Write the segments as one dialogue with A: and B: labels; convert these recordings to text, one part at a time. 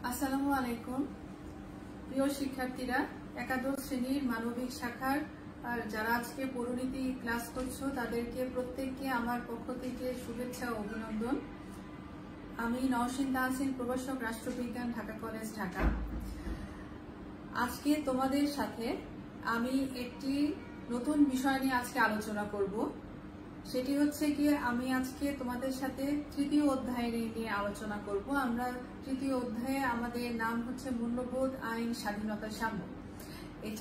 A: আসসালামু আলাইকুম প্রিয় শিক্ষার্থীরা, একাদশ শ্রেণীর মানবিক শাখার আর যারা আজকে পরিণীতি ক্লাস করছো তাদেরকে প্রত্যেককে আমার পক্ষ থেকে শুভেচ্ছা ও অভিনন্দন। আমি নওশিন তাহসিন, প্রভাষক, রাষ্ট্রবিজ্ঞান, ঢাকা কলেজ, ঢাকা। আজকে তোমাদের সাথে আমি একটি নতুন বিষয় নিয়ে আজকে আলোচনা করব। সেটি হচ্ছে গিয়ে আমি আজকে তোমাদের সাথে তৃতীয় অধ্যায় নিয়ে আলোচনা করব। আমরা তৃতীয় অধ্যায়ে আমাদের নাম হচ্ছে মূল্যবোধ, আইন, স্বাধীনতা, সাম্য। এই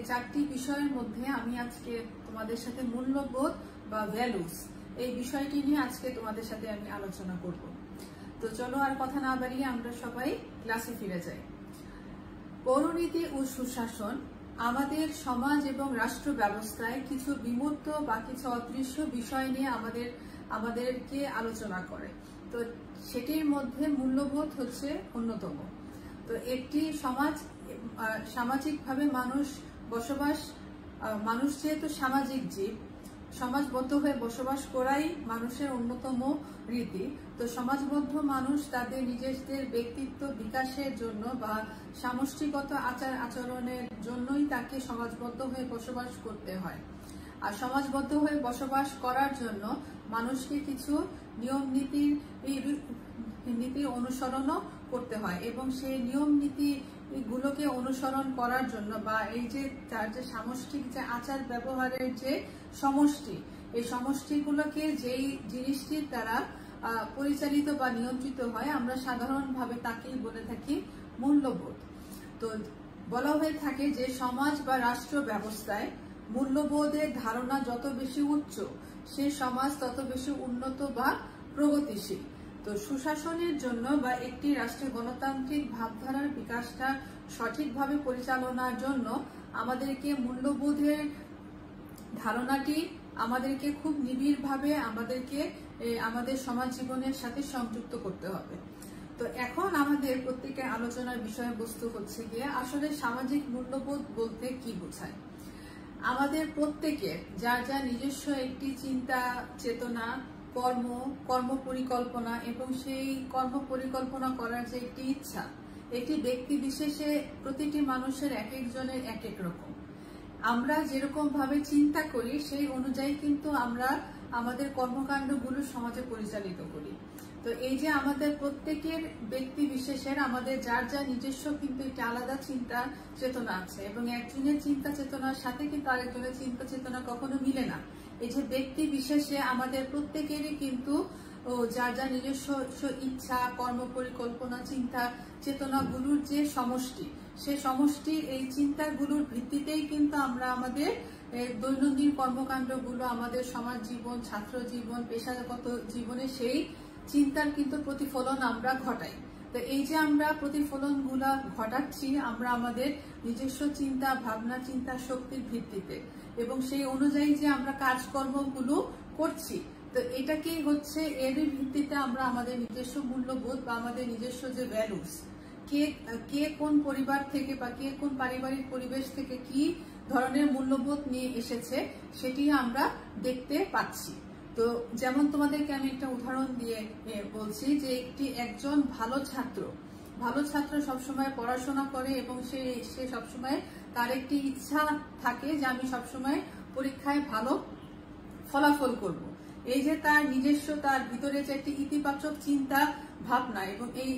A: চারটি বিষয়ের মধ্যে আমি আজকে তোমাদের সাথে মূল্যবোধ বা ভ্যালুস এই বিষয়টি নিয়ে আজকে তোমাদের সাথে আমি আলোচনা করব। তো চলো আর কথা না বাড়িয়ে আমরা সবাই ক্লাসে ফিরে যাই। পৌরনীতি ও সুশাসন আমাদের সমাজ এবং রাষ্ট্র ব্যবস্থায় কিছু বিমূর্ত বা কিছু অদৃশ্য বিষয় নিয়ে আমাদেরকে আলোচনা করে। তো সেটির মধ্যে মূল্যবোধ হচ্ছে অন্যতম। তো একটি সামাজিকভাবে মানুষ যেহেতু সামাজিক জীব, সমাজবদ্ধ হয়ে বসবাস করাই মানুষের অন্যতম রীতি। তো সমাজবদ্ধ মানুষ তাদের নিজেদের ব্যক্তিত্ব বিকাশের জন্য বা সামষ্টিগত আচার আচরণের জন্যই তাকে সমাজবদ্ধ হয়ে বসবাস করতে হয়। আর সমাজবদ্ধ হয়ে বসবাস করার জন্য মানুষকে কিছু নিয়ম নীতির অনুসরণও করতে হয়, এবং সেই নিয়ম নীতি গুলোকে অনুসরণ করার জন্য বা এই যে তার যে সামষ্টিক যে আচার ব্যবহারের যে সমষ্টি, এই সমষ্টিগুলোকে যেই জিনিসটির দ্বারা পরিচালিত বা নিয়ন্ত্রিত হয় আমরা সাধারণভাবে তাকেই বলে থাকি মূল্যবোধ। তো বলা হয়ে থাকে যে সমাজ বা রাষ্ট্র ব্যবস্থায় মূল্যবোধের ধারণা যত বেশি উচ্চ, সে সমাজ তত বেশি উন্নত বা প্রগতিশীল। তো সুশাসনের জন্য বা একটি রাষ্ট্রের গণতান্ত্রিক ভাবধারার বিকাশটা সঠিকভাবে পরিচালনার জন্য আমাদেরকে মূল্যবোধের ধারণাটি আমাদেরকে খুব নিবিড়ভাবে আমাদের সমাজ জীবনের সাথে সংযুক্ত করতে হবে। তো এখন আমাদের প্রত্যেকের আলোচনার বিষয়বস্তু হচ্ছে গিয়ে আসলে সামাজিক মূল্যবোধ বলতে কি বোঝায়। আমাদের প্রত্যেকের যার যা নিজস্ব একটি চিন্তা, চেতনা, কর্ম পরিকল্পনা এবং সেই কর্ম পরিকল্পনা করার যে একটি ইচ্ছা, একটি ব্যক্তি বিশেষে প্রতিটি মানুষের এক একজনের এক এক রকম। আমরা যেরকম ভাবে চিন্তা করি সেই অনুযায়ী কিন্তু আমরা আমাদের কর্মকাণ্ডগুলো সমাজে পরিচালিত করি। তো এই যে আমাদের প্রত্যেকের ব্যক্তি বিশেষের আমাদের যার যা নিজস্ব কিন্তু একটি আলাদা চিন্তা চেতনা আছে, এবং একজনের চিন্তা চেতনার সাথে কিন্তু আরেকজনের চিন্তা চেতনা কখনো মিলে না। এই যে ব্যক্তি বিশেষে আমাদের প্রত্যেকেরই কিন্তু যার যা নিজস্ব ইচ্ছা, কর্ম পরিকল্পনা, চিন্তা চেতনাগুলোর যে সমষ্টি, সে সমষ্টির এই চিন্তাগুলোর ভিত্তিতেই কিন্তু আমরা আমাদের দৈনন্দিন কর্মকাণ্ডগুলো, আমাদের সমাজ জীবন, ছাত্র জীবন, পেশাগত জীবনে সেই চিন্তার কিন্তু প্রতিফলন আমরা ঘটাই। তো এই যে আমরা প্রতিফলনগুলা ঘটাচ্ছি আমরা আমাদের নিজস্ব চিন্তা ভাবনা, চিন্তা শক্তির ভিত্তিতে, এবং সেই অনুযায়ী যে আমরা কাজকর্মগুলো করছি, তো এটাকেই হচ্ছে এরই ভিত্তিতে আমরা আমাদের নিজস্ব মূল্যবোধ বা আমাদের নিজস্ব যে ভ্যালুস, কে কোন পরিবার থেকে বা কে কোন পারিবারিক পরিবেশ থেকে কি ধরনের মূল্যবোধ নিয়ে এসেছে সেটি আমরা দেখতে পাচ্ছি। তো যেমন তোমাদেরকে আমি একটা উদাহরণ দিয়ে বলছি যে একজন ভালো ছাত্র সবসময় পড়াশোনা করে এবং সে সবসময় তার একটি ইচ্ছা থাকে যে আমি সবসময় পরীক্ষায় ভালো ফলাফল করব। এই যে তার নিজস্ব তার ভিতরে যে একটি ইতিবাচক চিন্তা ভাবনা, এবং এই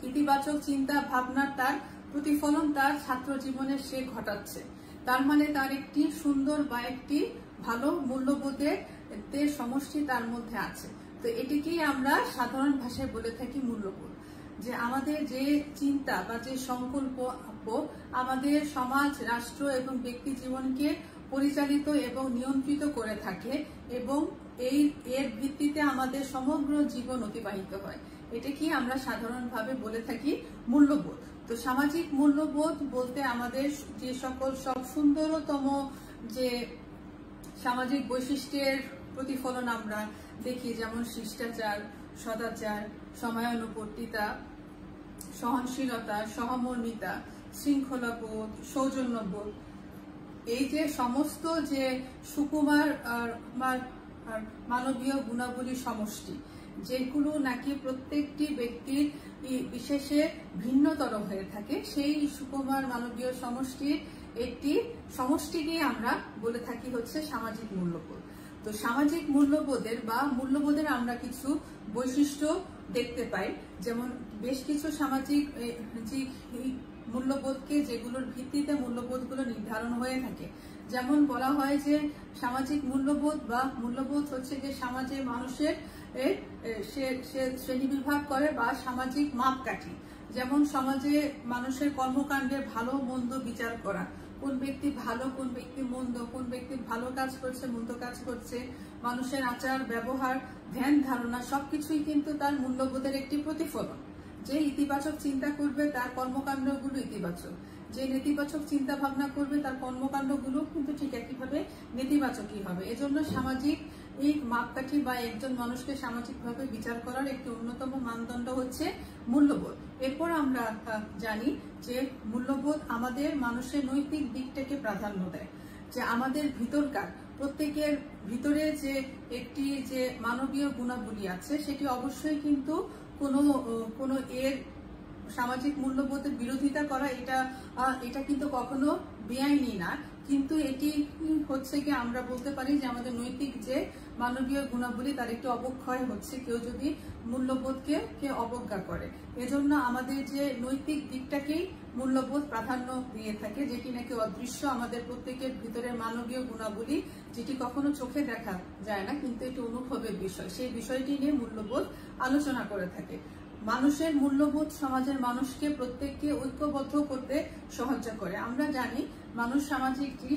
A: ইতিবাচক চিন্তা ভাবনার তার প্রতিফলন তার ছাত্র জীবনে সে ঘটাচ্ছে। তার মানে তার একটি সুন্দর বা একটি ভালো মূল্যবোধের সমষ্টি তার মধ্যে আছে। তো এটিকেই আমরা সাধারণ ভাষায় বলে থাকি মূল্যবোধ। যে আমাদের যে চিন্তা বা যে সংকল্প আমাদের সমাজ, রাষ্ট্র এবং ব্যক্তি জীবনকে পরিচালিত এবং নিয়ন্ত্রিত করে থাকে, এবং এর ভিত্তিতে আমাদের সমগ্র জীবন অতিবাহিত হয়। এটাকে আমরা সাধারণভাবে বলে থাকি মূল্যবোধ। তো সামাজিক মূল্যবোধ বলতে আমাদের যে সব সুন্দরতম যে সামাজিক বৈশিষ্ট্যের প্রতিফলন আমরা দেখি, যেমন শিষ্টাচার, সদাচার, সময়ানুবর্তিতা, সহনশীলতা, সহমর্মিতা, শৃঙ্খলাবোধ, সৌজন্যবোধ, এই যে সমস্ত যে সুকুমার মানবীয় গুণাবলী সমষ্টি, যেগুলো নাকি প্রত্যেকটি ব্যক্তির বিশেষে ভিন্নতর হয়ে থাকে, সেই সুকুমার মানবীয় সমষ্টির একটি সমষ্টিকে আমরা বলে থাকি হচ্ছে সামাজিক মূল্যবোধ। তো সামাজিক মূল্যবোধের আমরা কিছু বৈশিষ্ট্য দেখতে পাই, যেমন বেশ কিছু সামাজিক মূল্যবোধকে যেগুলোর ভিত্তিতে মূল্যবোধগুলো নির্ধারণ হয়ে থাকে। যেমন বলা হয় যে সামাজিক মূল্যবোধ হচ্ছে যে সমাজে মানুষের শ্রেণীবিভাগ করে বা সামাজিক মাপকাঠি। যেমন সমাজে মানুষের কর্মকাণ্ডের ভালো মন্দ বিচার করা, কোন ব্যক্তি ভালো কোন ব্যক্তি মন্দ, কোন ব্যক্তি ভালো কাজ করছে মন্দ কাজ করছে, মানুষের আচার ব্যবহার ধ্যান ধারণা সবকিছুই কিন্তু তার মূল্যবোধের একটি প্রতিফলন। যে ইতিবাচক চিন্তা করবে তার কর্মকাণ্ডগুলো ইতিবাচক, যে নেতিবাচক চিন্তা ভাবনা করবে তার কর্মকাণ্ডগুলো কিন্তু ঠিক একইভাবে নেতিবাচকই হবে। এজন্য সামাজিক এই মাপকাঠি বা একজন মানুষকে সামাজিকভাবে বিচার করার একটি অন্যতম মানদণ্ড হচ্ছে মূল্যবোধ। এরপর আমরা জানি যে মূল্যবোধ আমাদের মানুষের নৈতিক দিকটাকে প্রাধান্য দেয়, যে আমাদের ভিতরকার প্রত্যেকের ভিতরে যে মানবীয় গুণাবলী আছে সেটি অবশ্যই কিন্তু কোনো এর সামাজিক মূল্যবোধের বিরোধিতা করা এটা কিন্তু কখনো বেআইনি না, কিন্তু এটি হচ্ছে কি আমরা বলতে পারি যে আমাদের নৈতিক যে মানবীয় গুণাবলী তার একটি অবক্ষয় হচ্ছে কেউ যদি মূল্যবোধকে অবজ্ঞা করে। এজন্য আমাদের যে নৈতিক দিকটাকেই মূল্যবোধ প্রাধান্য দিয়ে থাকে, যেটি নাকি অদৃশ্য আমাদের প্রত্যেকের ভিতরের মানবীয় গুণাবলী, যেটি কখনো চোখে দেখা যায় না কিন্তু এটি অনুভবের বিষয়। সেই বিষয়টি নিয়ে মূল্যবোধ আলোচনা করে থাকে। মানুষের মূল্যবোধ সমাজের মানুষকে প্রত্যেককে ঐক্যবদ্ধ করতে সাহায্য করে। আমরা জানি মানুষ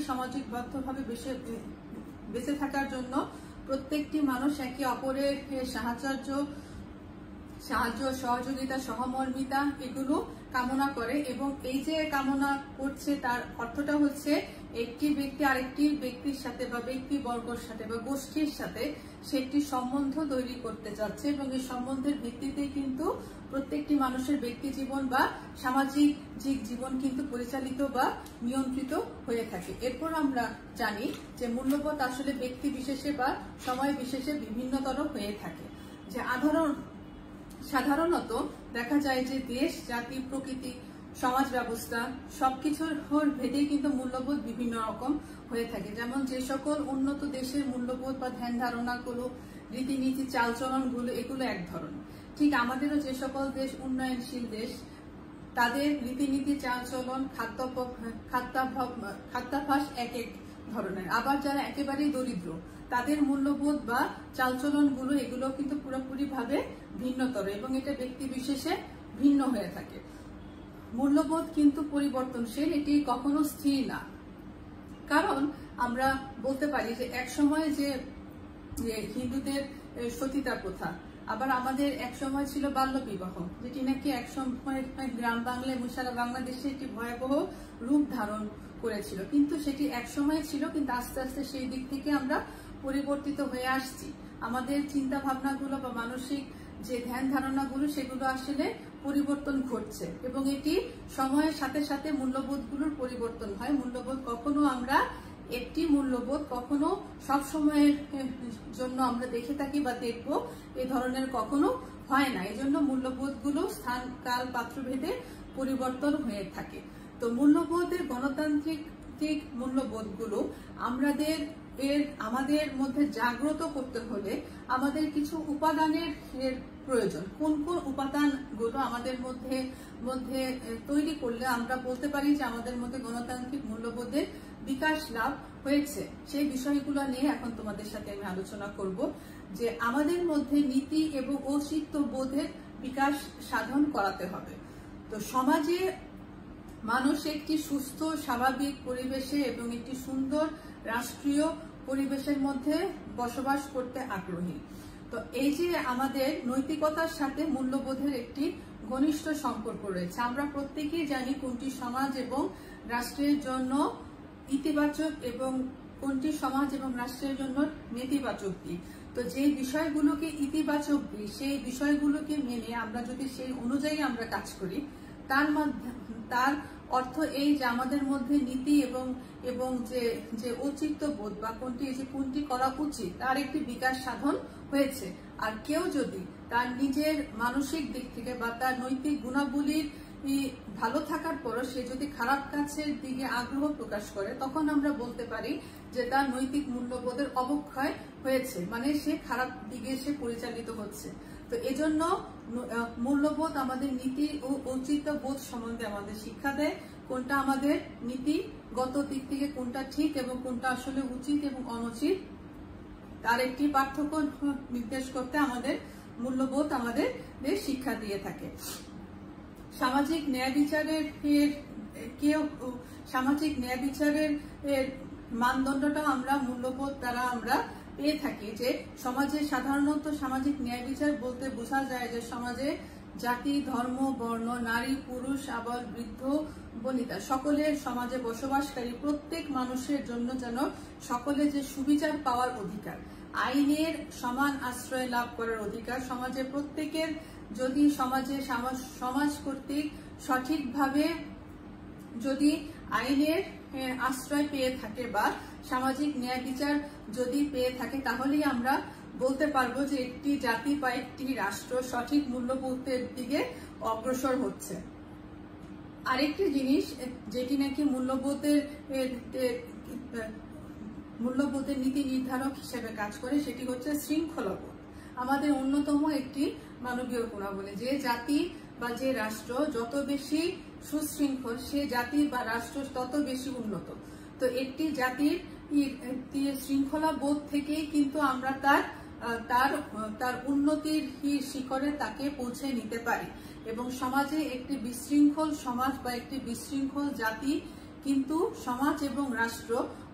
A: সামাজিকবদ্ধভাবে বেঁচে থাকার জন্য প্রত্যেকটি মানুষ একে অপরের সাহায্য সহযোগিতা সহমর্মিতা এগুলো কামনা করে, এবং এই যে কামনা করছে তার অর্থটা হচ্ছে একটি ব্যক্তি আরেকটি ব্যক্তির সাথে বা ব্যক্তিবর্গের সাথে বা গোষ্ঠীর সাথে সে একটি সম্বন্ধ তৈরি করতে যাচ্ছে, এবং এই সম্বন্ধের ভিত্তিতে কিন্তু প্রত্যেকটি মানুষের ব্যক্তি জীবন বা সামাজিক জীবন কিন্তু পরিচালিত বা নিয়ন্ত্রিত হয়ে থাকে। এরপর আমরা জানি যে মূল্যবোধ আসলে ব্যক্তি বিশেষে বা সময় বিশেষে বিভিন্নতর হয়ে থাকে। যে সাধারণত দেখা যায় যে দেশ জাতি প্রকৃতি সমাজ ব্যবস্থা সবকিছুর ভেদেই কিন্তু মূল্যবোধ বিভিন্ন রকম হয়ে থাকে। যেমন যে সকল উন্নত দেশের মূল্যবোধ বা ধ্যান ধারণাগুলো রীতিনীতি চালচলনগুলো এগুলো এক ধরনের, ঠিক আমাদেরও যে সকল দেশ উন্নয়নশীল দেশ তাদের রীতিনীতি চালচলন খাদ্যাভ্যাস এক এক ধরনের। আবার যারা একেবারেই দরিদ্র তাদের মূল্যবোধ বা চালচলনগুলো এগুলো কিন্তু পুরোপুরি ভাবে ভিন্নতর, এবং এটা ব্যক্তি বিশেষে ভিন্ন হয়ে থাকে। মূল্যবোধ কিন্তু পরিবর্তনশীল, এটি কখনো স্থির না। কারণ আমরা বলতে পারি যে এক সময় যে হিন্দুদের সতীতা প্রথা, আবার আমাদের এক সময় ছিল বাল্য বিবাহ, যেটি নাকি এক সময় গ্রাম বাংলায় সারা বাংলাদেশে একটি ভয়াবহ রূপ ধারণ করেছিল, কিন্তু সেটি এক সময় ছিল, কিন্তু আস্তে আস্তে সেই দিক থেকে আমরা পরিবর্তিত হয়ে আসছি। আমাদের চিন্তা ভাবনাগুলো বা মানসিক যে ধ্যান ধারণাগুলো সেগুলো আসলে পরিবর্তন ঘটছে, এবং এটি সময়ের সাথে সাথে মূল্যবোধগুলোর পরিবর্তন হয়। মূল্যবোধ কখনো আমরা একটি মূল্যবোধ কখনো সব সময়ের জন্য আমরা দেখে থাকি বা দেখবো এ ধরনের কখনো হয় না। এই জন্য মূল্যবোধগুলো স্থান কাল পাত্রভেদে পরিবর্তন হয়ে থাকে। তো মূল্যবোধের গণতান্ত্রিক মূল্যবোধগুলো আমাদের মধ্যে জাগ্রত করতে হলে আমাদের কিছু উপাদানের প্রয়োজন। কোন কোন উপাদানগুলো আমাদের মধ্যে তৈরি করলে আমরা বলতে পারি যে আমাদের মধ্যে গণতান্ত্রিক মূল্যবোধের বিকাশ লাভ হয়েছে, সেই বিষয়গুলো নিয়ে এখন তোমাদের সাথে আমি আলোচনা করব। যে আমাদের মধ্যে নীতি এবং অস্তিত্ব বোধের বিকাশ সাধন করাতে হবে। তো সমাজে মানুষ একটি সুস্থ স্বাভাবিক পরিবেশে এবং একটি সুন্দর রাষ্ট্রীয় পরিবেশের মধ্যে বসবাস করতে আগ্রহী। তো এই যে আমাদের নৈতিকতার সাথে মূল্যবোধের একটি ঘনিষ্ঠ সম্পর্ক রয়েছে। আমরা প্রত্যেকেই জানি কোনটি সমাজ এবং রাষ্ট্রের জন্য ইতিবাচক এবং কোনটি সমাজ এবং রাষ্ট্রের জন্য নেতিবাচক দিক। তো যে বিষয়গুলোকে ইতিবাচক দিক সেই বিষয়গুলোকে মেনে আমরা যদি সেই অনুযায়ী আমরা কাজ করি, তার অর্থ এই যে আমাদের মধ্যে নীতি এবং যে ঔচিত্য বোধ বা কোনটি করা উচিত তার একটি বিকাশ সাধন হয়েছে। আর কেউ যদি তার নিজের মানসিক দিক থেকে বা তার নৈতিক গুণাবলীর ভালো থাকার পরও সে যদি খারাপ কাজের দিকে আগ্রহ প্রকাশ করে, তখন আমরা বলতে পারি যে তার নৈতিক মূল্যবোধের অবক্ষয় হয়েছে, মানে সে খারাপ দিকে সে পরিচালিত হচ্ছে। তো এজন্য মূল্যবোধ আমাদের নীতি ও ঔচিত্য বোধ সম্বন্ধে আমাদের শিক্ষা দেয়, কোনটা আমাদের নীতিগত দিক থেকে কোনটা ঠিক এবং কোনটা আসলে উচিত এবং অনুচিত তার একটি পার্থক্য নির্দেশ করতে আমাদের মূল্যবোধ আমাদের শিক্ষা দিয়ে থাকে। সামাজিক ন্যায় বিচারের মানদণ্ডটা আমরা মূল্যবোধ দ্বারা আমরা পেয়ে থাকি, যে সমাজে সাধারণত সামাজিক ন্যায় বিচার বলতে বোঝা যায় যে সমাজে জাতি, ধর্ম, বর্ণ, নারী, পুরুষ, আবাল, বৃদ্ধ, বনিতা সকলের সমাজে বসবাসকারী প্রত্যেক মানুষের জন্য যেন সকলে যে সুবিচার পাওয়ার অধিকার, আইনের সমান আশ্রয় লাভ করার অধিকার, সমাজে প্রত্যেকের যদি সমাজ কর্তৃক সঠিকভাবে যদি আইনের আশ্রয় পেয়ে থাকে বা সামাজিক ন্যায় বিচার যদি পেয়ে থাকে, তাহলেই আমরা বলতে পারবো যে একটি জাতি বা একটি রাষ্ট্র সঠিক মূল্যবোধের দিকে অগ্রসর হচ্ছে। আরেকটি জিনিস যেটি নাকি মূল্যবোধের নীতি নির্ধারক হিসেবে কাজ করে, সেটি হচ্ছে শৃঙ্খলাবোধ। আমাদের অন্যতম একটি মানবীয় গুণাবলী। যে জাতি বা যে রাষ্ট্র যত বেশি সুশৃঙ্খল, সে জাতি বা রাষ্ট্র তত বেশি উন্নত। তো একটি জাতির শৃঙ্খলা বোধ থেকেই কিন্তু আমরা তার উন্নতির শিখরে তাকে পৌঁছে নিতে পারি। এবং সমাজে একটি বিশৃঙ্খল সমাজ বা একটি বিশৃঙ্খল জাতি কিন্তু সমাজ এবং রাষ্ট্র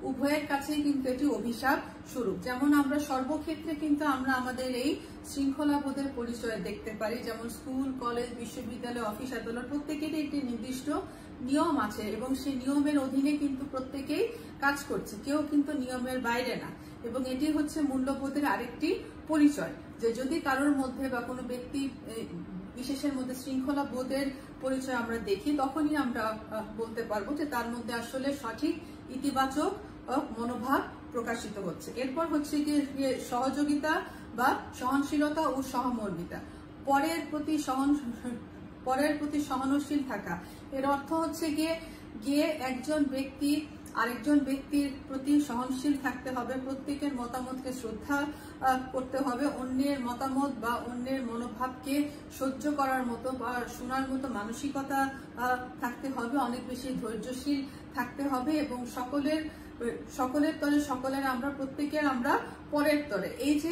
A: উভয়ের কাছেই কিন্তু এটি অভিশাপ স্বরূপ। যেমন আমরা সর্বক্ষেত্রে কিন্তু আমরা আমাদের এই শৃঙ্খলাবোধের পরিচয় দেখতে পারি, যেমন স্কুল, কলেজ, বিশ্ববিদ্যালয়, অফিস আদালত প্রত্যেকেরই একটি নির্দিষ্ট নিয়ম আছে এবং সেই নিয়মের অধীনে কিন্তু প্রত্যেকেই কাজ করছে, কেউ কিন্তু নিয়মের বাইরে না। এবং এটি হচ্ছে মূল্যবোধের আরেকটি পরিচয়, যে যদি কারোর মধ্যে বা কোনো ব্যক্তি বিশেষের মধ্যে শৃঙ্খলা বোধের পরিচয় আমরা দেখি, তখনই আমরা বলতে পারবো যে তার মধ্যে আসলে সঠিক ইতিবাচক মনোভাব প্রকাশিত হচ্ছে। এরপর হচ্ছে গিয়ে সহযোগিতা বা সহনশীলতা ও সহমর্মিতা। পরের প্রতি সহনশীল থাকা, এর অর্থ হচ্ছে গিয়ে একজন ব্যক্তি আরেকজন ব্যক্তির প্রতি সহনশীল থাকতে হবে, প্রত্যেকের মতামতকে শ্রদ্ধা করতে হবে, অন্যের মতামত বা অন্যের মনোভাবকে সহ্য করার মতো বা শোনার মতো মানসিকতা থাকতে হবে, অনেক বেশি ধৈর্যশীল থাকতে হবে এবং সকলের তরে সকলের আমরা প্রত্যেকের আমরা পরের তরে। এই যে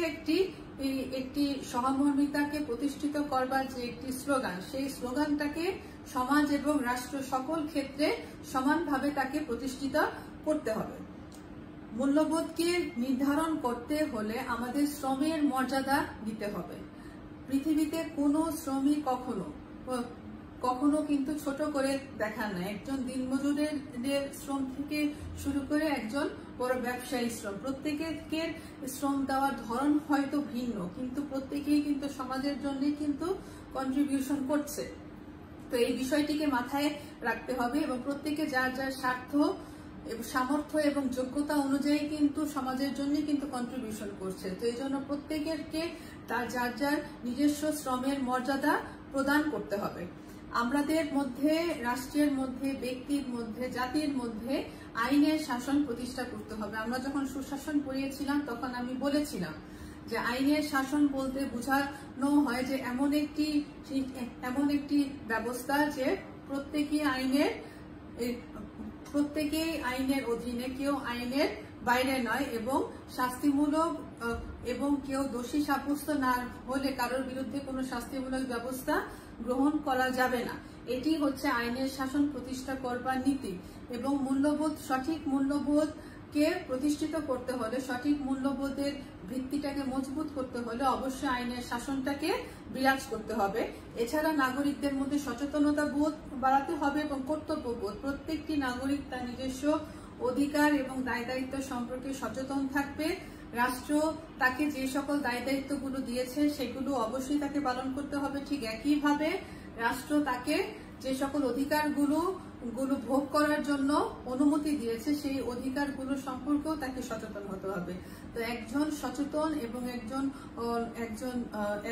A: একটি সহমর্মিতাকে প্রতিষ্ঠিত করবার যে একটি স্লোগান, সেই স্লোগানটাকে সমাজ এবং রাষ্ট্র সকল ক্ষেত্রে সমানভাবে তাকে প্রতিষ্ঠিত করতে হবে। মূল্যবোধকে নির্ধারণ করতে হলে আমাদের শ্রমের মর্যাদা দিতে হবে। পৃথিবীতে কোনো শ্রমিক কখনো কিন্তু ছোট করে দেখা নাই। একজন দিনমজুরের শ্রম থেকে শুরু করে একজন বড় ব্যবসায়ী শ্রম, প্রত্যেকের শ্রম দেওয়ার ধরন হয়তো ভিন্ন, কিন্তু প্রত্যেকেই কিন্তু সমাজের জন্য কিন্তু কন্ট্রিবিউশন করছে। তো এই বিষয়টিকে মাথায় রাখতে হবে এবং প্রত্যেকে যার যার স্বার্থ, সামর্থ্য এবং যোগ্যতা অনুযায়ী কিন্তু সমাজের জন্য কিন্তু কন্ট্রিবিউশন করছে। তো এই জন্য প্রত্যেকেরকে তার যার যার নিজস্ব শ্রমের মর্যাদা প্রদান করতে হবে। আমাদের মধ্যে, রাষ্ট্রের মধ্যে, ব্যক্তির মধ্যে, জাতির মধ্যে আইনের শাসন প্রতিষ্ঠা করতে হবে। আমরা যখন সুশাসন পড়িয়েছিলাম তখন আমি বলেছিলাম যে আইনের শাসন বলতে বোঝানো হয় যে এমন একটি ব্যবস্থা যে প্রত্যেকেই আইনের অধীনে, কেউ আইনের বাইরে নয় এবং শাস্তিমূলক এবং কেউ দোষী সাব্যস্ত না হলে কারোর বিরুদ্ধে কোনো শাস্তিমূলক ব্যবস্থা গ্রহণ করা যাবে না। এটি হচ্ছে আইনের শাসন প্রতিষ্ঠা করবার নীতি। এবং সঠিক মূল্যবোধকে প্রতিষ্ঠিত করতে হলে, সঠিক মূল্যবোধের ভিত্তিটাকে মজবুত করতে হলে অবশ্যই আইনের শাসনটাকে বিরাজ করতে হবে। এছাড়া নাগরিকদের মধ্যে সচেতনতা বোধ বাড়াতে হবে এবং কর্তব্যবোধ। প্রত্যেকটি নাগরিক তার নিজস্ব অধিকার এবং দায় দায়িত্ব সম্পর্কে সচেতন থাকবে। রাষ্ট্র তাকে যে সকল দায় দায়িত্বগুলো দিয়েছে সেগুলো অবশ্যই তাকে পালন করতে হবে। ঠিক একইভাবে রাষ্ট্র তাকে যে সকল অধিকারগুলো ভোগ করার জন্য অনুমতি দিয়েছে, সেই অধিকারগুলো সম্পর্কেও তাকে সচেতন হতে হবে। তো একজন সচেতন এবং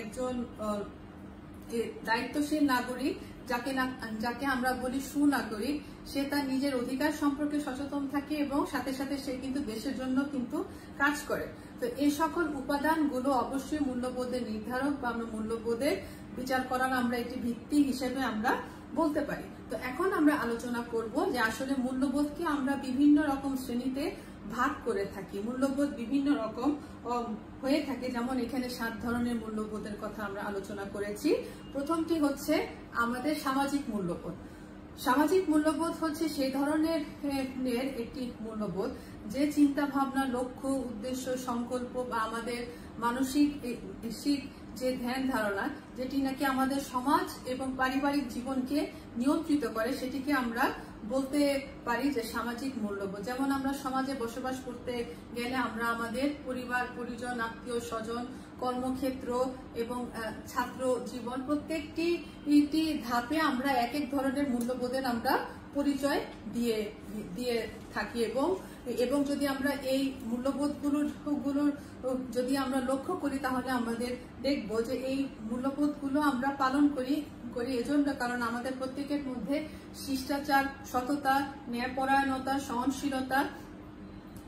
A: একজন দায়িত্বশীল নাগরিক, যাকে আমরা বলি সুনাগরিক, সে তার নিজের অধিকার সম্পর্কে সচেতন থাকে এবং সাথে সাথে সে কিন্তু দেশের জন্য কিন্তু কাজ করে। তো এই সকল উপাদানগুলো অবশ্যই মূল্যবোধের নির্ধারক বা আমরা মূল্যবোধের বিচার করার আমরা একটি ভিত্তি হিসেবে আমরা বলতে পারি। তো এখন আমরা আলোচনা করব যে আসলে মূল্যবোধকে আমরা বিভিন্ন রকম শ্রেণীতে ভাগ করে থাকি। মূল্যবোধ বিভিন্ন রকম হয়ে থাকে, যেমন এখানে 7 ধরনের মূল্যবোধের কথা আমরা আলোচনা করেছি। প্রথমটি হচ্ছে আমাদের সামাজিক মূল্যবোধ। সামাজিক মূল্যবোধ হচ্ছে সেই ধরনের একটি মূল্যবোধ যে চিন্তা ভাবনা, লক্ষ্য, উদ্দেশ্য, সংকল্প বা আমাদের মানসিক যে ধ্যান ধারণা, যেটি নাকি আমাদের সমাজ এবং পারিবারিক জীবনকে নিয়ন্ত্রিত করে, সেটিকে আমরা বলতে পারি যে সামাজিক মূল্যবোধ। যেমন আমরা সমাজে বসবাস করতে গেলে আমরা আমাদের পরিবার, পরিজন, আত্মীয় স্বজন, কর্মক্ষেত্র এবং ছাত্র জীবন প্রত্যেকটি ধাপে আমরা এক এক ধরনের মূল্যবোধের আমরা পরিচয় দিয়ে থাকি এবং যদি আমরা এই মূল্যবোধগুলোর যদি আমরা লক্ষ্য করি, তাহলে আমাদের দেখব যে এই মূল্যবোধগুলো আমরা পালন করি এজন্য কারণ আমাদের প্রত্যেকের মধ্যে শিষ্টাচার, সততা, ন্যায়পরায়ণতা, সহনশীলতা,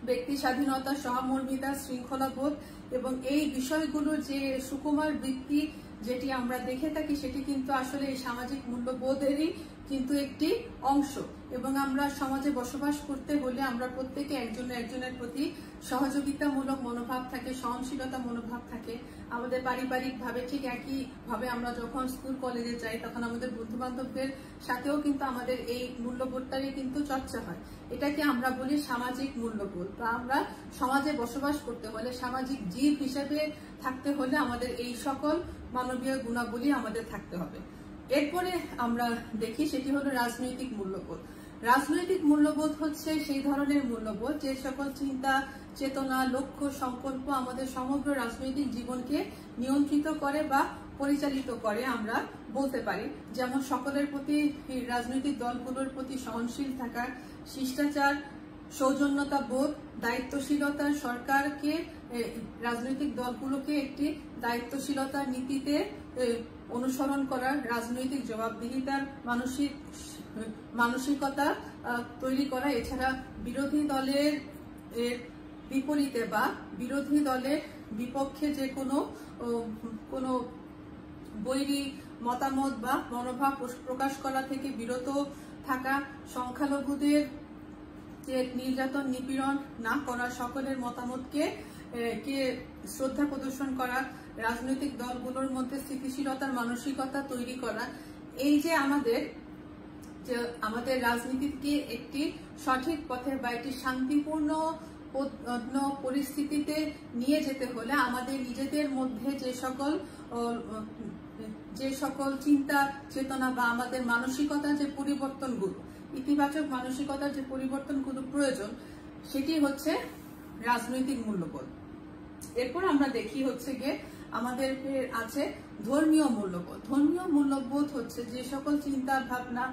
A: ব্যক্তি স্বাধীনতা, সহমর্মিতা, শৃঙ্খলাবোধ এবং এই বিষয়গুলোর যে সুকুমার বৃত্তি যেটি আমরা দেখে থাকি, সেটি কিন্তু আসলে এই সামাজিক মূল্যবোধেরই কিন্তু একটি অংশ। এবং আমরা সমাজে বসবাস করতে হলে আমরা প্রত্যেকে একজনের প্রতি সহযোগিতামূলক মনোভাব থাকে, সহনশীলতা মনোভাব থাকে। আমাদের পারিবারিক ভাবে ঠিক একই ভাবে আমরা যখন স্কুল কলেজে যাই, তখন আমাদের বন্ধু বান্ধবদের সাথেও কিন্তু আমাদের এই মূল্যবোধটারই কিন্তু চর্চা হয়। এটাকে আমরা বলি সামাজিক মূল্যবোধ। তো আমরা সমাজে বসবাস করতে হলে, সামাজিক জীব হিসেবে থাকতে হলে আমাদের এই সকল মানবীয় গুণাবলী আমাদের থাকতে হবে। এরপরে আমরা দেখি সেটি হলো রাজনৈতিক মূল্যবোধ। রাজনৈতিক মূল্যবোধ হচ্ছে সেই ধরনের মূল্যবোধ যে সকল চিন্তা, চেতনা, লক্ষ্য, সংকল্প আমাদের সমগ্র রাজনৈতিক জীবনকে নিয়ন্ত্রিত করে বা পরিচালিত করে আমরা বলতে পারি। যেমন সকলের প্রতি, রাজনৈতিক দলগুলোর প্রতি সহনশীল থাকা, শিষ্টাচার, সৌজন্যতা বোধ, দায়িত্বশীলতা, সরকারকে, রাজনৈতিক দলগুলোকে একটি দায়িত্বশীলতার নীতিতে অনুসরণ করার, রাজনৈতিক জবাবদিহিতার মানসিকতা তৈরি করা। এছাড়া বিরোধী দলের বিপরীতে বা বিরোধী দলের বিপক্ষে যে কোনো বৈরী মতামত বা মনোভাব প্রকাশ করা থেকে বিরত থাকা, সংখ্যালঘুদের নির্যাতন নিপীড়ন না করা, সকলের মতামতকে শ্রদ্ধা প্রদর্শন করা, রাজনৈতিক দলগুলোর মধ্যে স্থিতিশীলতার মানসিকতা তৈরি করা। এই যে আমাদের রাজনীতিকে একটি সঠিক পথে বা একটি শান্তিপূর্ণ পরিস্থিতিতে নিয়ে যেতে হলে আমাদের নিজেদের মধ্যে যে সকল চিন্তা চেতনা বা আমাদের মানসিকতার যে পরিবর্তনগুলো, ইতিবাচক মানসিকতার যে পরিবর্তনগুলো প্রয়োজন, সেটি হচ্ছে রাজনৈতিক মূল্যবোধ। এরপর আমরা দেখি হচ্ছে গিয়ে আমাদের আছে ধর্মীয় মূল্যবোধ। ধর্মীয় মূল্যবোধ হচ্ছে যে সকল চিন্তা ভাবনা,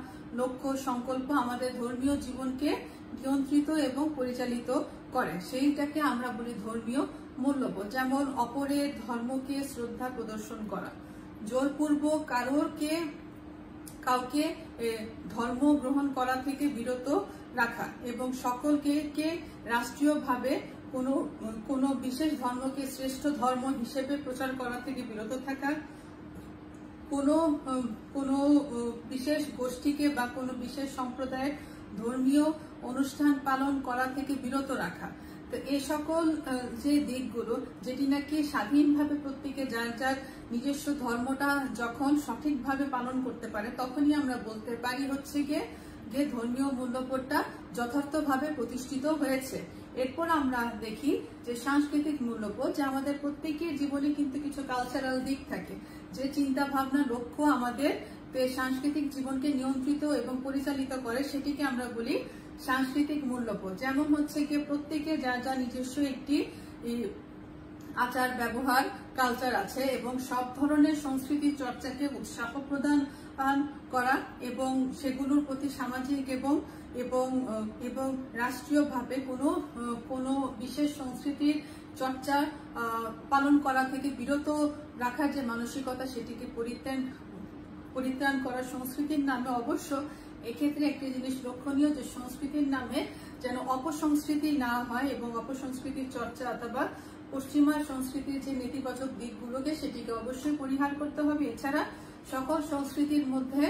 A: লক্ষ্য, সংকল্প আমাদের ধর্মীয় জীবনকে নিয়ন্ত্রিত এবং পরিচালিত করে, সেইটাকে আমরা বলি ধর্মীয় মূল্যবোধ। যেমন অপরের ধর্মকে শ্রদ্ধা প্রদর্শন করা, জোরপূর্বক কাউকে ধর্ম গ্রহণ করা থেকে বিরত রাখা এবং সকলকে রাষ্ট্রীয়ভাবে কোনো বিশেষ ধর্মকে শ্রেষ্ঠ ধর্ম হিসেবে প্রচার করা থেকে বিরত থাকা, কোনো বিশেষ গোষ্ঠীকে বা কোনো বিশেষ সম্প্রদায়ের ধর্মীয় অনুষ্ঠান পালন করা থেকে বিরত রাখা। তো এই সকল যে দিকগুলো, যেটি নাকি স্বাধীনভাবে প্রত্যেকে যার নিজস্ব ধর্মটা যখন সঠিকভাবে পালন করতে পারে, তখনই আমরা বলতে পারি হচ্ছে যে ধর্মীয় মূল্যবোধটা যথার্থভাবে প্রতিষ্ঠিত হয়েছে। এরপর আমরা দেখি যে সাংস্কৃতিক মূল্যবোধ, যে আমাদের প্রত্যেকের জীবনে কিন্তু কিছু কালচারাল দিক থাকে, যে চিন্তা ভাবনা, লক্ষ্য আমাদের সাংস্কৃতিক জীবনকে নিয়ন্ত্রিত এবং পরিচালিত করে, সেটিকে আমরা বলি সাংস্কৃতিক মূল্যবোধ। যেমন হচ্ছে গিয়ে প্রত্যেকে যা নিজস্ব একটি আচার ব্যবহার কালচার আছে এবং সব ধরনের সংস্কৃতি চর্চাকে উৎসাহ প্রদান করা এবং সেগুলোর প্রতি সামাজিক এবং এবং এবং রাষ্ট্রীয়ভাবে কোনো বিশেষ সংস্কৃতির চর্চা পালন করা থেকে বিরত রাখার যে মানসিকতা সেটিকে পরিত্রাণ করার সংস্কৃতির নামে অবশ্য এক্ষেত্রে একটি জিনিস লক্ষণীয় যে সংস্কৃতির নামে যেন অপসংস্কৃতি না হয় এবং অপসংস্কৃতির চর্চা অথবা পশ্চিমা সংস্কৃতির যে নেতিবাচক দিকগুলোকে সেটিকে অবশ্যই পরিহার করতে হবে। এছাড়া সকল সংস্কৃতির মধ্যে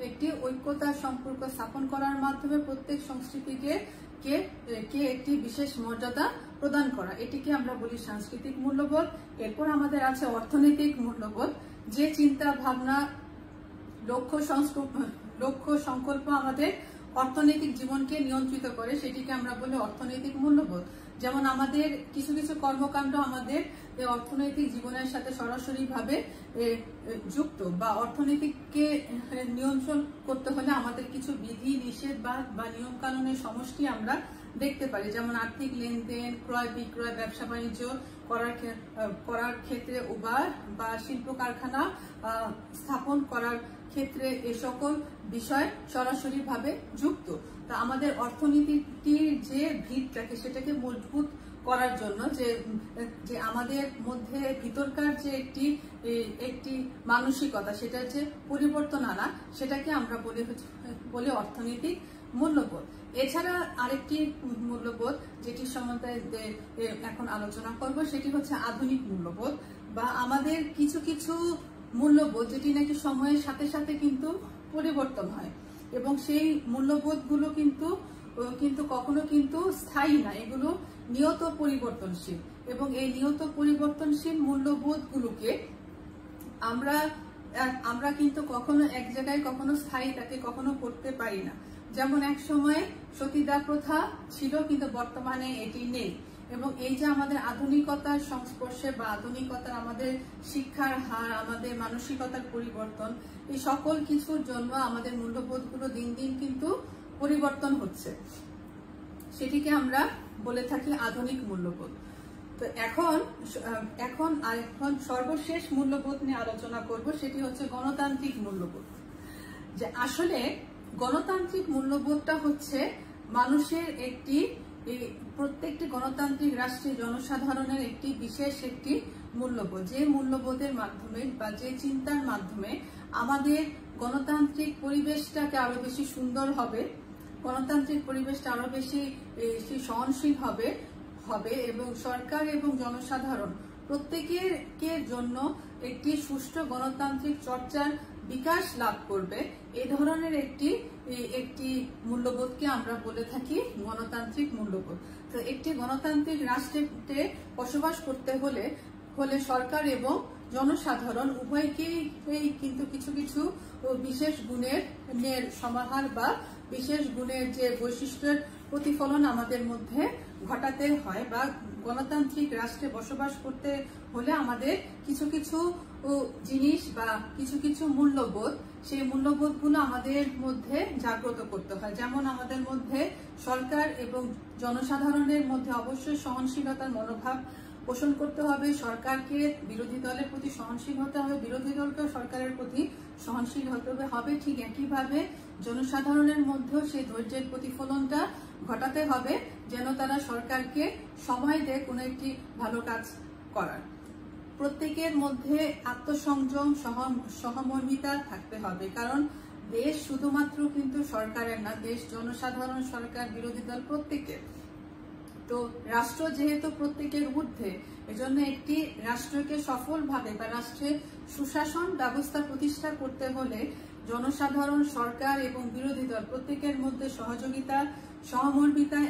A: একটি ঐক্যতার সম্পর্ক স্থাপন করার মাধ্যমে প্রত্যেক সংস্কৃতিকে একটি বিশেষ মর্যাদা প্রদান করা, এটিকে আমরা বলি সাংস্কৃতিক মূল্যবোধ। এরপর আমাদের আছে অর্থনৈতিক মূল্যবোধ, যে চিন্তা ভাবনা লক্ষ্য সংকল্প আমাদের অর্থনৈতিক জীবনকে নিয়ন্ত্রিত করে সেটিকে আমরা বলি অর্থনৈতিক মূল্যবোধ। যেমন আমাদের কিছু কিছু কর্মকাণ্ড আমাদের অর্থনৈতিক জীবনের সাথে সরাসরি ভাবে যুক্ত বা অর্থনীতিকে নিয়ন্ত্রণ করতে হলে আমাদের কিছু বিধি নিষেধ বা নিয়ম কানুনের সমষ্টি আমরা দেখতে পারি। যেমন আর্থিক লেনদেন, ক্রয় বিক্রয়, ব্যবসা বাণিজ্য করার ক্ষেত্রে বা শিল্প কারখানা স্থাপন করার ক্ষেত্রে এ সকল বিষয় সরাসরি ভাবে যুক্ত। তা আমাদের অর্থনীতির যে ভিতটাকে সেটাকে মজবুত করার জন্য যে আমাদের মধ্যে ভিতরকার যে একটি মানসিকতা সেটার যে পরিবর্তন আনা, সেটাকে আমরা বলি অর্থনৈতিক মূল্যবোধ। এছাড়া আরেকটি মূল্যবোধ যেটি সম্বন্ধে এখন আলোচনা করব সেটি হচ্ছে আধুনিক মূল্যবোধ বা আমাদের কিছু কিছু মূল্যবোধ যেটি নাকি সময়ের সাথে সাথে কিন্তু পরিবর্তন হয় এবং সেই মূল্যবোধগুলো কিন্তু কখনো কিন্তু স্থায়ী না, এগুলো নিয়ত পরিবর্তনশীল এবং এই নিয়ত পরিবর্তনশীল মূল্যবোধগুলোকে আমরা কিন্তু কখনো এক জায়গায় কখনো স্থায়ী তাকে কখনো করতে পারি না। যেমন এক সময় সতীদাহ প্রথা ছিল কিন্তু বর্তমানে এটি নেই এবং এই যে আমাদের আধুনিকতার সংস্পর্শে বা আধুনিকতার আমাদের শিক্ষার হার, আমাদের মানসিকতার পরিবর্তন, এই সকল কিছুর জন্য আমাদের মূল্যবোধগুলো দিন দিন কিন্তু পরিবর্তন হচ্ছে, সেটিকে আমরা বলে থাকি আধুনিক মূল্যবোধ। তো এখন সর্বশেষ মূল্যবোধ নিয়ে আলোচনা করব, সেটি হচ্ছে গণতান্ত্রিক মূল্যবোধ। যে আসলে গণতান্ত্রিক মূল্যবোধটা হচ্ছে মানুষের প্রত্যেকটি গণতান্ত্রিক রাষ্ট্রের জনসাধারণের একটি বিশেষ একটি মূল্যবোধ, যে মূল্যবোধের মাধ্যমে বা যে চিন্তার মাধ্যমে আমাদের গণতান্ত্রিক পরিবেশটাকে আরো বেশি সুন্দর হবে, গণতান্ত্রিক পরিবেশটা আরো বেশি সহনশীল হবে এবং সরকার এবং জনসাধারণ প্রত্যেকের জন্য একটি সুষ্ঠু গণতান্ত্রিক চর্চার বিকাশ লাভ করবে। এই ধরনের একটি মূল্যবোধকে আমরা বলে থাকি গণতান্ত্রিক মূল্যবোধ। তো একটি গণতান্ত্রিক রাষ্ট্রে বসবাস করতে হলে সরকার এবং জনসাধারণ উভয়কেই কিন্তু কিছু কিছু বিশেষ গুণের সমাহার বা বিশেষ গুণের যে বৈশিষ্ট্যের প্রতিফলন আমাদের মধ্যে ঘটাতে হয় বা গণতান্ত্রিক রাষ্ট্রে বসবাস করতে হলে আমাদের কিছু কিছু জিনিস বা কিছু কিছু মূল্যবোধ, সেই মূল্যবোধগুলো আমাদের মধ্যে জাগ্রত করতে হয়। যেমন আমাদের মধ্যে সরকার এবং জনসাধারণের মধ্যে অবশ্যই সহনশীলতার মনোভাব পোষণ করতে হবে, সরকারকে বিরোধী দলের প্রতি সহনশীল হতে হবে, বিরোধী দলকেও সরকারের প্রতি সহনশীল হতে হবে। ঠিক একইভাবে জনসাধারণের মধ্যেও সেই ধৈর্যের প্রতিফলনটা ঘটাতে হবে যেন তারা সরকারকে সময় দেয় কোনো একটি ভালো কাজ করার। প্রত্যেকের মধ্যে আত্মসংযম, সহমর্মিতা থাকতে হবে, কারণ দেশ শুধুমাত্র কিন্তু সরকারের না, দেশ জনসাধারণ, সরকার, বিরোধী দল প্রত্যেকের। তো রাষ্ট্র যেহেতু প্রত্যেকের ঊর্ধ্বে, এজন্য একটি রাষ্ট্রকে সফলভাবে বা রাষ্ট্রের সুশাসন ব্যবস্থা প্রতিষ্ঠা করতে হলে জনসাধারণ, সরকার এবং বিরোধী দল প্রত্যেকের মধ্যে সহযোগিতা, সহমর্মিতা,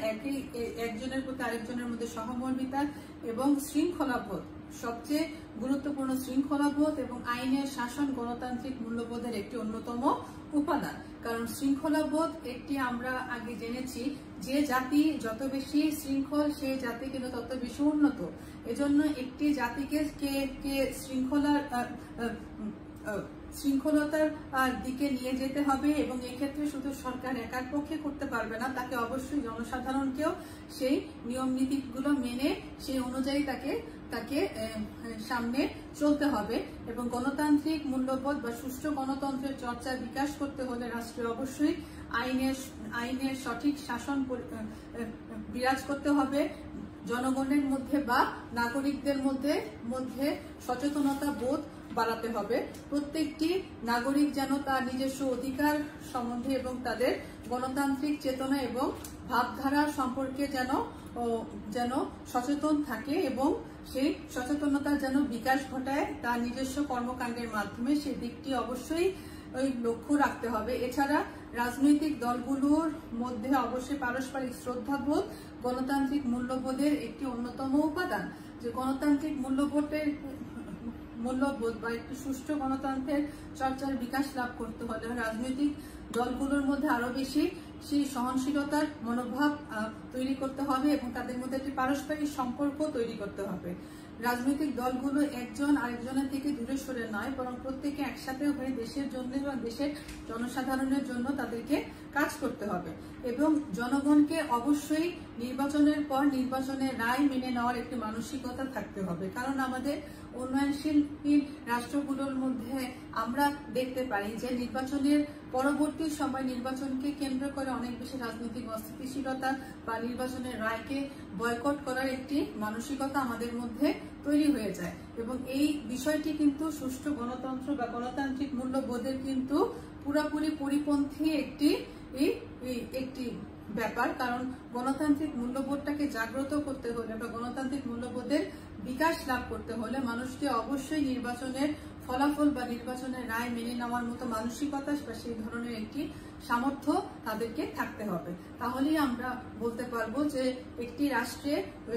A: একজনের প্রতি আরেকজনের মধ্যে সহমর্মিতা এবং শৃঙ্খলাবোধ, সবচেয়ে গুরুত্বপূর্ণ শৃঙ্খলাবোধ এবং আইনের শাসন গণতান্ত্রিক মূল্যবোধের একটি অন্যতম উপাদান। কারণ শৃঙ্খলাবোধ আমরা আগে জেনেছি যে জাতি যত বেশি শৃঙ্খল সেই জাতি কিন্তু তত বেশি উন্নত। এজন্য একটি জাতিকে শৃঙ্খলতার দিকে নিয়ে যেতে হবে এবং এক্ষেত্রে শুধু সরকার একার পক্ষে করতে পারবে না, তাকে অবশ্যই জনসাধারণকেও সেই নিয়ম নীতিগুলো মেনে সেই অনুযায়ী তাকে তাকে সামনে চলতে হবে এবং গণতান্ত্রিক মূল্যবোধ বা সুষ্ঠু গণতন্ত্রের চর্চা বিকাশ করতে হলে রাষ্ট্রে অবশ্যই আইনের সঠিক শাসন বিরাজ করতে হবে। জনগণের মধ্যে বা নাগরিকদের মধ্যে সচেতনতা বোধ বাড়াতে হবে। প্রত্যেকটি নাগরিক যেন তার নিজস্ব অধিকার সম্বন্ধে এবং তাদের গণতান্ত্রিক চেতনা এবং ভাবধারা সম্পর্কে যেন সচেতন থাকে এবং সেই সচেতনতা যেন বিকাশ ঘটায় তার নিজস্ব কর্মকাণ্ডের মাধ্যমে, সেই দিকটি অবশ্যই লক্ষ্য রাখতে হবে। এছাড়া রাজনৈতিক দলগুলোর মধ্যে অবশ্যই পারস্পরিক শ্রদ্ধাবোধ গণতান্ত্রিক মূল্যবোধের একটি অন্যতম উপাদান। যে গণতান্ত্রিক মূল্যবোধ বা একটি সুষ্ঠু গণতন্ত্রের চর্চার বিকাশ লাভ করতে হলে রাজনৈতিক দলগুলোর মধ্যে আরো বেশি সেই সহনশীলতার মনোভাব তৈরি করতে হবে এবং তাদের মধ্যে একটি পারস্পরিক সম্পর্ক তৈরি করতে হবে। রাজনৈতিক দলগুলো একজন আরেকজনের থেকে দূরে সরে নয়, বরং প্রত্যেকে একসাথে হয়ে দেশের জন্য এবং দেশের জনসাধারণের জন্য তাদেরকে কাজ করতে হবে এবং জনগণকে অবশ্যই নির্বাচনের পর নির্বাচনের রায় মেনে নেওয়ার একটি মানসিকতা থাকতে হবে। কারণ আমাদের উন্নয়নশীল রাষ্ট্রগুলোর মধ্যে আমরা দেখতে পাই যে নির্বাচনের পরবর্তী সময় নির্বাচনকে কেন্দ্র করে অনেক বেশি রাজনৈতিক অস্থিতিশীলতা বা নির্বাচনের রায়কে বয়কট করার একটি মানসিকতা আমাদের মধ্যে তৈরি হয়ে যায় এবং এই বিষয়টি কিন্তু সুষ্ঠু গণতন্ত্র বা গণতান্ত্রিক মূল্যবোধের কিন্তু পুরোপুরি পরিপন্থী একটি ব্যাপার। কারণ গণতান্ত্রিক মূল্যবোধটাকে জাগ্রত করতে হলে বা গণতান্ত্রিক মূল্যবোধের বিকাশ লাভ করতে হলে মানুষকে অবশ্যই নির্বাচনের ফলাফল বা নির্বাচনের রায় মেনে নেওয়ার মতো মানসিকতা বা সেই ধরনের একটি সামর্থ্য তাদেরকে থাকতে হবে। তাহলেই আমরা বলতে পারবো যে একটি রাষ্ট্রে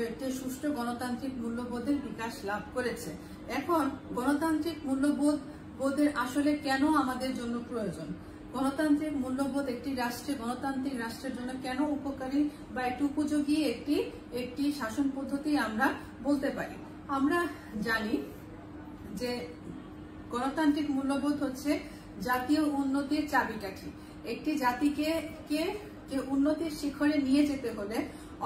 A: একটি সুষ্ঠু গণতান্ত্রিক মূল্যবোধের বিকাশ লাভ করেছে। এখন গণতান্ত্রিক মূল্যবোধের আসলে কেন আমাদের জন্য প্রয়োজন, গণতান্ত্রিক মূল্যবোধ একটি গণতান্ত্রিক রাষ্ট্রের জন্য কেন উপকারী বা একটি উপযোগী একটি শাসন পদ্ধতি আমরা বলতে পারি। আমরা জানি যে গণতান্ত্রিক মূল্যবোধ হচ্ছে জাতীয় উন্নতির চাবিকাঠি। একটি জাতিকে উন্নতির শিখরে নিয়ে যেতে হলে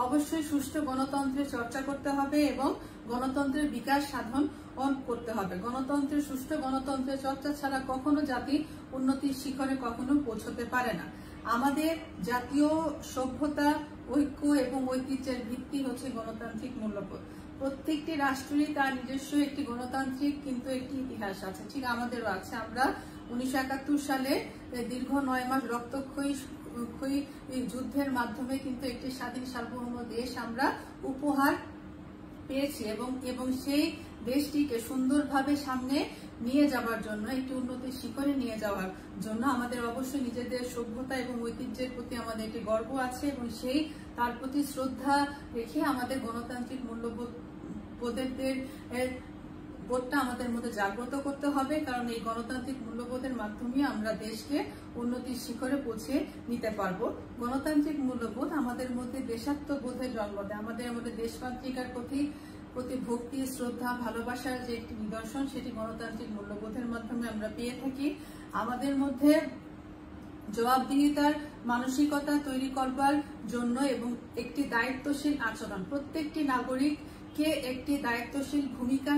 A: অবশ্যই সুষ্ঠু গণতন্ত্রের চর্চা করতে হবে এবং গণতন্ত্রের বিকাশ সাধন করতে হবে। সুষ্ঠু গণতন্ত্রের চর্চা ছাড়া কখনো জাতি উন্নতির শিখরে কখনো পৌঁছতে পারে না। আমাদের জাতীয় সভ্যতা, ঐক্য এবং ঐতিহ্যের ভিত্তি হচ্ছে গণতান্ত্রিক মূল্যবোধ। প্রত্যেকটি রাষ্ট্রেরই তার নিজস্ব একটি গণতান্ত্রিক কিন্তু একটি ইতিহাস আছে, ঠিক আমাদেরও আছে। আমরা 1971 সালে দীর্ঘ 9 মাস রক্তক্ষয়ী যুদ্ধের মাধ্যমে কিন্তু একটি স্বাধীন সার্বভৌম দেশ আমরা উপহার পেয়েছি এবং সেই দেশটিকে সুন্দরভাবে সামনে নিয়ে যাওয়ার জন্য, একটি উন্নতির শিখরে নিয়ে যাওয়ার জন্য আমাদের অবশ্যই নিজেদের সভ্যতা এবং ঐতিহ্যের প্রতি আমাদের একটি গর্ব আছে এবং তার প্রতি শ্রদ্ধা রেখে আমাদের গণতান্ত্রিক বোধটা আমাদের মধ্যে জাগ্রত করতে হবে। কারণ এই গণতান্ত্রিক মূল্যবোধের মাধ্যমে আমরা দেশকে উন্নতির শিখরে পৌঁছে নিতে পারবো। গণতান্ত্রিক মূল্যবোধ আমাদের মধ্যে দেশাত্মবোধের জন্ম দেয়, আমাদের মধ্যে দেশমাতৃকার প্রতি ভক্তি, শ্রদ্ধা, ভালোবাসার যে একটি নিদর্শন, সেটি গণতান্ত্রিক মূল্যবোধের মাধ্যমে আমরা পেয়ে থাকি। আমাদের মধ্যে জবাবদিহিতার মানসিকতা তৈরি করবার জন্য এবং একটি দায়িত্বশীল আচরণ, প্রত্যেকটি নাগরিককে একটি দায়িত্বশীল ভূমিকা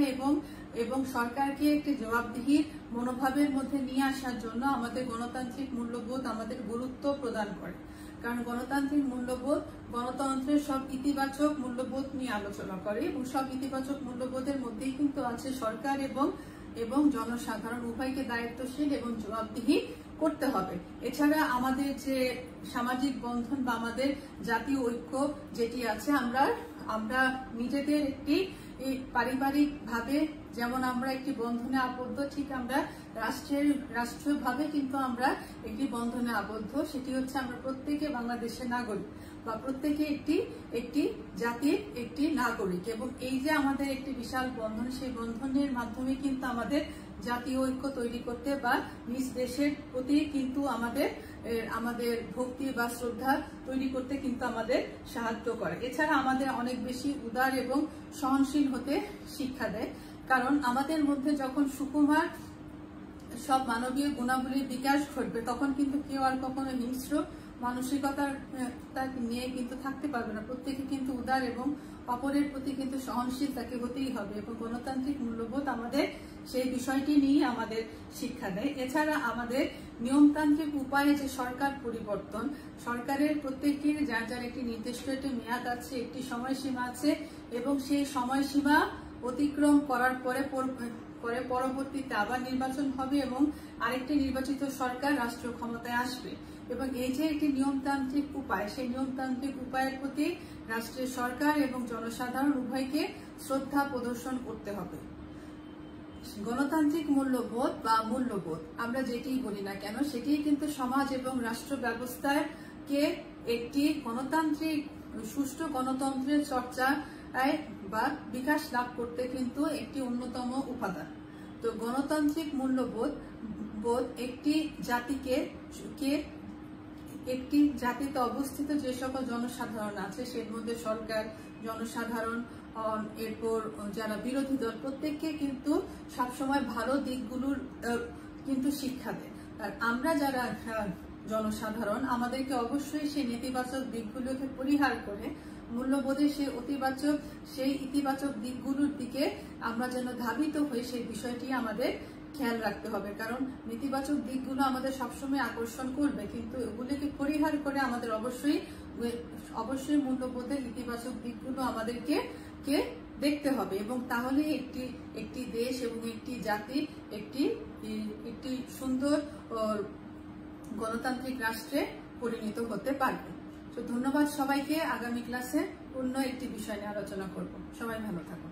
A: এবং সরকারকে একটি জবাবদিহির মনোভাবের মধ্যে নিয়ে আসার জন্য আমাদের গণতান্ত্রিক মূল্যবোধ আমাদের গুরুত্ব প্রদান করে। কারণ গণতান্ত্রিক মূল্যবোধ গণতন্ত্রের সব ইতিবাচক মূল্যবোধ নিয়ে আলোচনা করে এবং সব ইতিবাচক মূল্যবোধের মধ্যেই কিন্তু আছে সরকার এবং জনসাধারণ উভয়কে দায়িত্বশীল এবং জবাবদিহি করতে হবে। এছাড়া আমাদের যে সামাজিক বন্ধন বা আমাদের জাতীয় ঐক্য যেটি আছে, আমরা নিজেদের একটি পারিবারিক ভাবে যেমন আমরা একটি বন্ধনে আবদ্ধ, ঠিক আমরা রাষ্ট্রীয়ভাবে কিন্তু আমরা একটি বন্ধনে আবদ্ধ। সেটি হচ্ছে আমরা প্রত্যেকে বাংলাদেশের নাগরিক বা প্রত্যেকে একটি জাতির একটি নাগরিক এবং এই যে আমাদের একটি বিশাল বন্ধন, সেই বন্ধনের মাধ্যমে কিন্তু আমাদের জাতীয় ঐক্য তৈরি করতে বা নিজ দেশের প্রতি কিন্তু আমাদের ভক্তি বা শ্রদ্ধা তৈরি করতে কিন্তু আমাদের সাহায্য করে। এছাড়া আমাদের অনেক বেশি উদার এবং সহনশীল হতে শিক্ষা দেয়। কারণ আমাদের মধ্যে যখন সুকুমার সব মানবীয় গুণাবলীর বিকাশ ঘটবে, তখন কিন্তু কেউ আর কখনো হিংস্র মানসিকতা নিয়ে কিন্তু থাকতে পারবে না। প্রত্যেকে কিন্তু উদার এবং অপরের প্রতি কিন্তু সহনশীল তাকে হতেই হবে, এবং গণতান্ত্রিক মূল্যবোধ আমাদের সেই বিষয়টি নিয়ে আমাদের শিক্ষা দেয়। এছাড়া আমাদের নিয়মতান্ত্রিক উপায়ে যে সরকার পরিবর্তন, সরকারের প্রত্যেকের যার যার একটি নির্দিষ্ট একটি মেয়াদ আছে, একটি সময়সীমা আছে, এবং সেই সময়সীমা অতিক্রম করার পরে পরবর্তীতে আবার নির্বাচন হবে এবং আরেকটি নির্বাচিত সরকার রাষ্ট্রীয় ক্ষমতায় আসবে। এবং এই যে একটি নিয়মতান্ত্রিক উপায়, সেই নিয়মতান্ত্রিক উপায়ের প্রতি রাষ্ট্রের সরকার এবং জনসাধারণ উভয়কে শ্রদ্ধা প্রদর্শন করতে হবে। গণতান্ত্রিক মূল্যবোধ বা মূল্যবোধ আমরা যেটিই বলি না কেন, সেটি কিন্তু সমাজ এবং রাষ্ট্র ব্যবস্থাকে একটি গণতান্ত্রিক সুষ্ঠু গণতন্ত্রের চর্চা বা বিকাশ লাভ করতে কিন্তু একটি অন্যতম উপাদান। তো গণতান্ত্রিক মূল্যবোধ একটি জাতিকে একটি জাতিতে অবস্থিত যে সকল জনসাধারণ আছে, সের মধ্যে সরকার, জনসাধারণ, এরপর যারা বিরোধী দল, প্রত্যেককে কিন্তু সবসময় ভালো দিকগুলোর কিন্তু শিক্ষা দেয়। আর আমরা যারা জনসাধারণ, আমাদেরকে অবশ্যই সেই নেতিবাচক দিকগুলোকে পরিহার করে মূল্যবোধে সেই ইতিবাচক দিকগুলোর দিকে আমরা যেন ধাবিত হই, সেই বিষয়টি আমাদের খেয়াল রাখতে হবে। কারণ নেতিবাচক দিকগুলো আমাদের সবসময় আকর্ষণ করবে, কিন্তু এগুলিকে পরিহার করে আমাদের অবশ্যই মূল্যবোধের ইতিবাচক দিকগুলো আমাদেরকে দেখতে হবে, এবং তাহলে একটি দেশ এবং একটি জাতি একটি সুন্দর গণতান্ত্রিক রাষ্ট্রে পরিণত হতে পারবে। তো ধন্যবাদ সবাইকে। আগামী ক্লাসে অন্য একটি বিষয় নিয়ে আলোচনা করব। সবাই ভালো থাকুন।